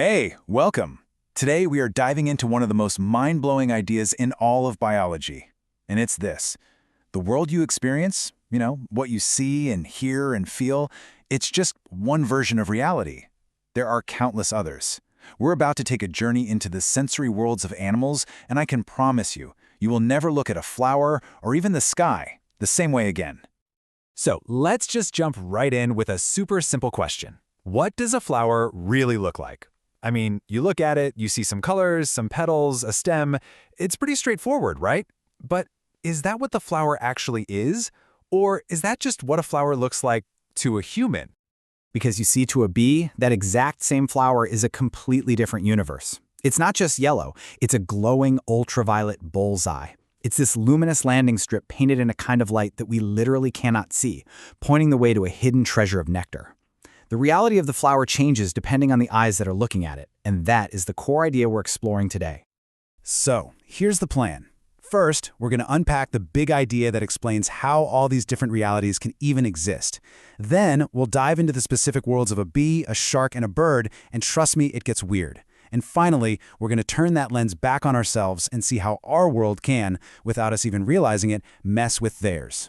Hey, welcome. Today we are diving into one of the most mind-blowing ideas in all of biology. And it's this. The world you experience, what you see and hear and feel, it's just one version of reality. There are countless others. We're about to take a journey into the sensory worlds of animals, and I can promise you, you will never look at a flower or even the sky the same way again. So let's just jump right in with a super simple question. What does a flower really look like? I mean, you look at it, you see some colors, some petals, a stem. It's pretty straightforward, right? But is that what the flower actually is? Or is that just what a flower looks like to a human? Because you see, to a bee, that exact same flower is a completely different universe. It's not just yellow, it's a glowing ultraviolet bullseye. It's this luminous landing strip painted in a kind of light that we literally cannot see, pointing the way to a hidden treasure of nectar. The reality of the flower changes depending on the eyes that are looking at it, and that is the core idea we're exploring today. So, here's the plan. First, we're going to unpack the big idea that explains how all these different realities can even exist. Then, we'll dive into the specific worlds of a bee, a shark, and a bird, and trust me, it gets weird. And finally, we're going to turn that lens back on ourselves and see how our world can, without us even realizing it, mess with theirs.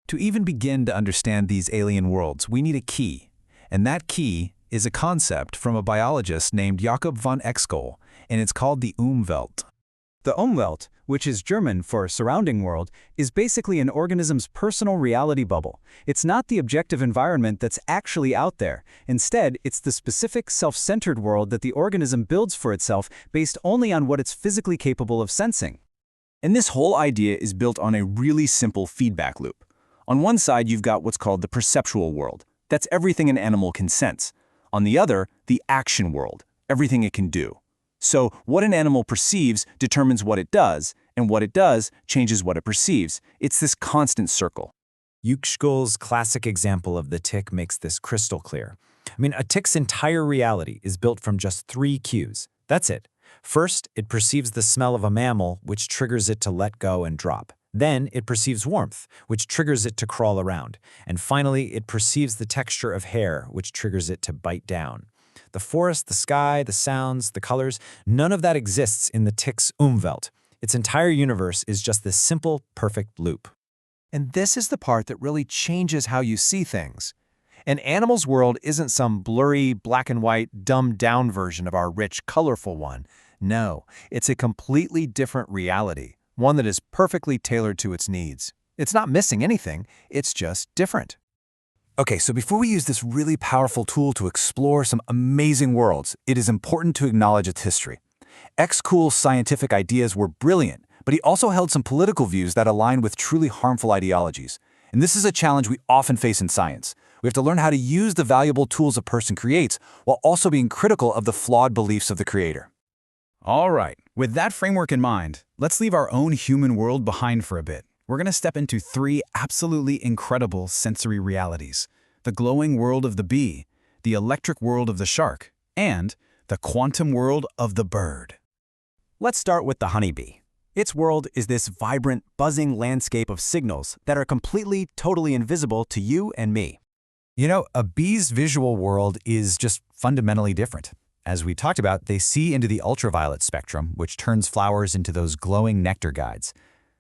To even begin to understand these alien worlds, we need a key. And that key is a concept from a biologist named Jakob von Exkol, and it's called the Umwelt. The Umwelt, which is German for surrounding world, is basically an organism's personal reality bubble. It's not the objective environment that's actually out there. Instead, it's the specific self-centered world that the organism builds for itself based only on what it's physically capable of sensing. And this whole idea is built on a really simple feedback loop. On one side, you've got what's called the perceptual world. That's everything an animal can sense. On the other, the action world, everything it can do. So what an animal perceives determines what it does, and what it does changes what it perceives. It's this constant circle. Exkol's classic example of the tick makes this crystal clear. A tick's entire reality is built from just 3 cues. That's it. First, it perceives the smell of a mammal, which triggers it to let go and drop. Then it perceives warmth, which triggers it to crawl around. And finally, it perceives the texture of hair, which triggers it to bite down. The forest, the sky, the sounds, the colors, none of that exists in the tick's Umwelt. Its entire universe is just this simple, perfect loop. And this is the part that really changes how you see things. An animal's world isn't some blurry, black and white, dumbed-down version of our rich, colorful one. No, it's a completely different reality. One that is perfectly tailored to its needs. It's not missing anything, it's just different. Okay, so before we use this really powerful tool to explore some amazing worlds, it is important to acknowledge its history. Exkol's scientific ideas were brilliant, but he also held some political views that align with truly harmful ideologies. And this is a challenge we often face in science. We have to learn how to use the valuable tools a person creates while also being critical of the flawed beliefs of the creator. All right, with that framework in mind, let's leave our own human world behind for a bit. We're going to step into 3 absolutely incredible sensory realities: the glowing world of the bee, the electric world of the shark, and the quantum world of the bird. Let's start with the honeybee. Its world is this vibrant, buzzing landscape of signals that are completely, totally invisible to you and me. A bee's visual world is just fundamentally different. As we talked about, they see into the ultraviolet spectrum, which turns flowers into those glowing nectar guides.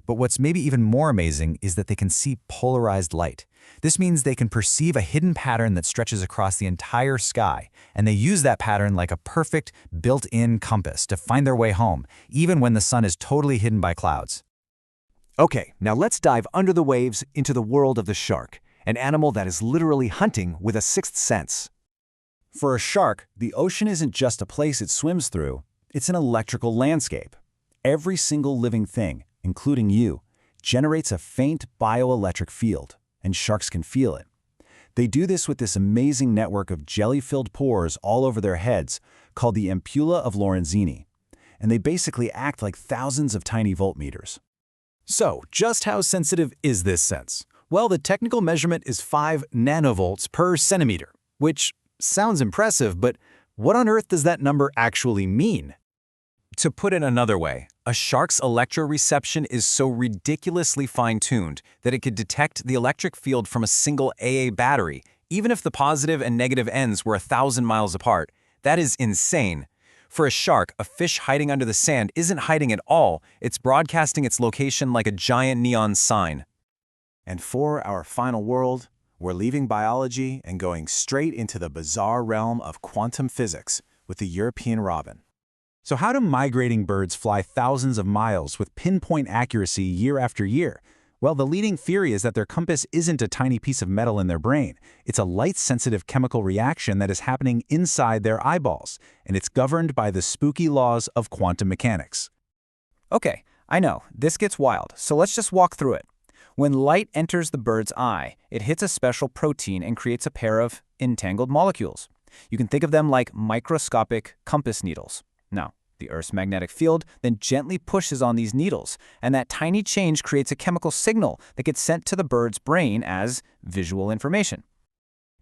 But what's maybe even more amazing is that they can see polarized light. This means they can perceive a hidden pattern that stretches across the entire sky, and they use that pattern like a perfect, built-in compass to find their way home, even when the sun is totally hidden by clouds. Okay, now let's dive under the waves into the world of the shark, an animal that is literally hunting with a sixth sense. For a shark, the ocean isn't just a place it swims through, it's an electrical landscape. Every single living thing, including you, generates a faint bioelectric field, and sharks can feel it. They do this with this amazing network of jelly-filled pores all over their heads called the ampulla of Lorenzini, and they basically act like thousands of tiny voltmeters. So, just how sensitive is this sense? Well, the technical measurement is 5 nanovolts per centimeter, which sounds impressive, but what on earth does that number actually mean? To put it another way, a shark's electroreception is so ridiculously fine-tuned that it could detect the electric field from a single AA battery, even if the positive and negative ends were 1,000 miles apart. That is insane. For a shark, a fish hiding under the sand isn't hiding at all. It's broadcasting its location like a giant neon sign. And for our final world, we're leaving biology and going straight into the bizarre realm of quantum physics with the European robin. So how do migrating birds fly thousands of miles with pinpoint accuracy year after year? Well, the leading theory is that their compass isn't a tiny piece of metal in their brain. It's a light-sensitive chemical reaction that is happening inside their eyeballs, and it's governed by the spooky laws of quantum mechanics. Okay, I know, this gets wild, so let's just walk through it. When light enters the bird's eye, it hits a special protein and creates a pair of entangled molecules. You can think of them like microscopic compass needles. Now, the Earth's magnetic field then gently pushes on these needles, and that tiny change creates a chemical signal that gets sent to the bird's brain as visual information.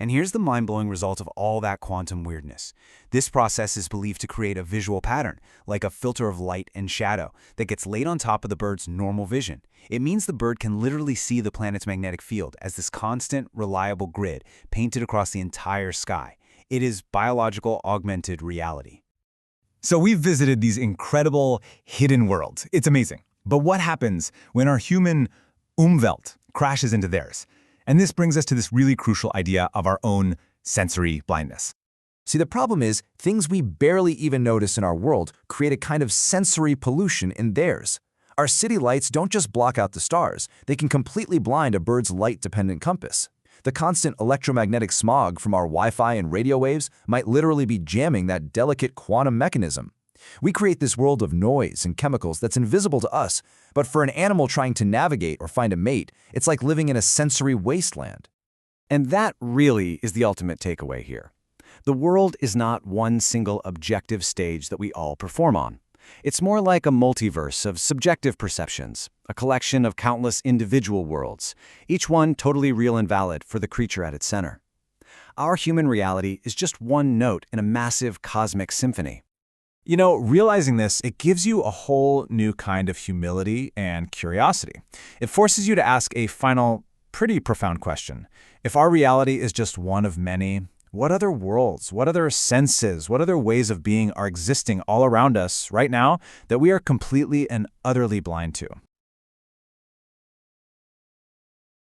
And here's the mind-blowing result of all that quantum weirdness. This process is believed to create a visual pattern, like a filter of light and shadow, that gets laid on top of the bird's normal vision. It means the bird can literally see the planet's magnetic field as this constant, reliable grid painted across the entire sky. It is biological augmented reality. So we've visited these incredible hidden worlds. It's amazing. But what happens when our human Umwelt crashes into theirs? And this brings us to this really crucial idea of our own sensory blindness. See, the problem is, things we barely even notice in our world create a kind of sensory pollution in theirs. Our city lights don't just block out the stars, they can completely blind a bird's light-dependent compass. The constant electromagnetic smog from our Wi-Fi and radio waves might literally be jamming that delicate quantum mechanism. We create this world of noise and chemicals that's invisible to us, but for an animal trying to navigate or find a mate, it's like living in a sensory wasteland. And that really is the ultimate takeaway here. The world is not one single objective stage that we all perform on. It's more like a multiverse of subjective perceptions, a collection of countless individual worlds, each one totally real and valid for the creature at its center. Our human reality is just one note in a massive cosmic symphony. You know, realizing this, it gives you a whole new kind of humility and curiosity. It forces you to ask a final, pretty profound question. If our reality is just one of many, what other worlds, what other senses, what other ways of being are existing all around us right now that we are completely and utterly blind to?